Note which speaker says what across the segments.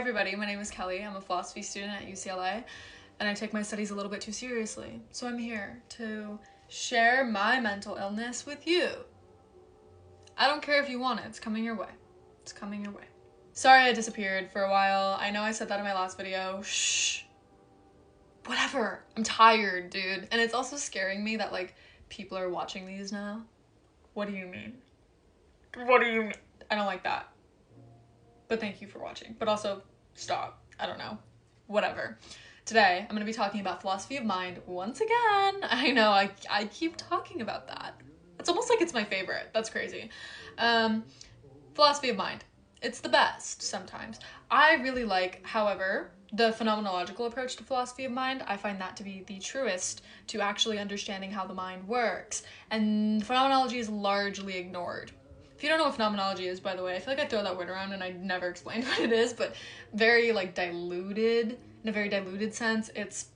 Speaker 1: Hi everybody, my name is Kelly. I'm a philosophy student at UCLA and I take my studies a little bit too seriously. So I'm here to share my mental illness with you. I don't care if you want it, it's coming your way. It's coming your way. Sorry I disappeared for a while. I know I said that in my last video. Shh. Whatever. I'm tired, dude. And it's also scaring me that people are watching these now. What do you mean? What do you mean? I don't like that. But thank you for watching. But also, stop. I don't know. Whatever. Today, I'm going to be talking about philosophy of mind once again. I know, I keep talking about that. It's almost like it's my favorite. That's crazy. Philosophy of mind. It's the best sometimes. I really like, however, the phenomenological approach to philosophy of mind. I find that to be the truest to actually understanding how the mind works. And phenomenology is largely ignored. If you don't know what phenomenology is, by the way, I feel like I throw that word around and I never explained what it is, but very diluted, in a very diluted sense. It's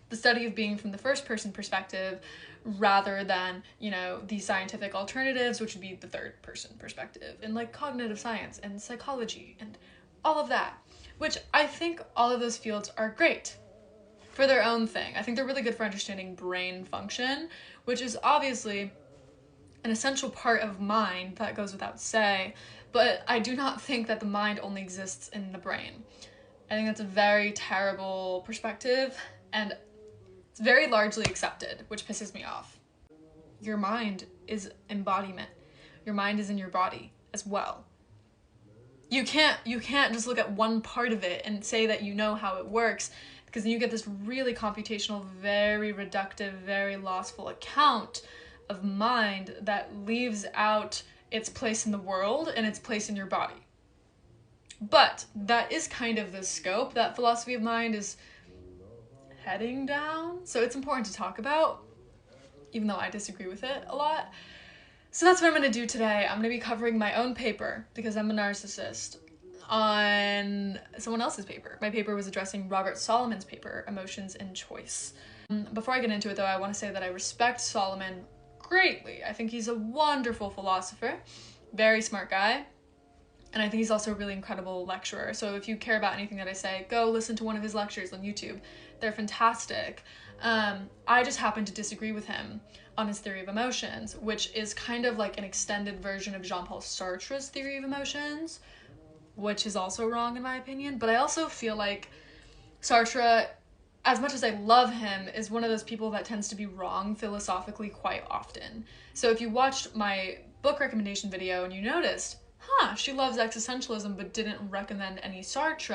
Speaker 1: the study of being from the first person perspective rather than, the scientific alternatives, which would be the third person perspective, and cognitive science and psychology and all of that, which I think all of those fields are great for their own thing. I think they're really good for understanding brain function, which is obviously an essential part of mind, that goes without say, but I do not think that the mind only exists in the brain. I think that's a very terrible perspective, and it's very largely accepted, which pisses me off. Your mind is embodiment. Your mind is in your body as well. You can't just look at one part of it and say that you know how it works, because then you get this really computational, very reductive, very lossful account of mind that leaves out its place in the world and its place in your body. But that is kind of the scope that philosophy of mind is heading down, so it's important to talk about, even though I disagree with it a lot. So that's what I'm going to do today. I'm going to be covering my own paper, because I'm a narcissist, on someone else's paper. My paper was addressing Robert Solomon's paper, Emotions and Choice. Before I get into it though, I want to say that I respect Solomon greatly. I think he's a wonderful philosopher, very smart guy, and I think he's also a really incredible lecturer. So if you care about anything that I say, go listen to one of his lectures on YouTube. They're fantastic. I just happen to disagree with him on his theory of emotions, which is kind of like an extended version of Jean-Paul Sartre's theory of emotions, which is also wrong in my opinion. But I also feel like Sartre, as much as I love him, is one of those people that tends to be wrong philosophically quite often. So if you watched my book recommendation video and you noticed, she loves existentialism but didn't recommend any Sartre,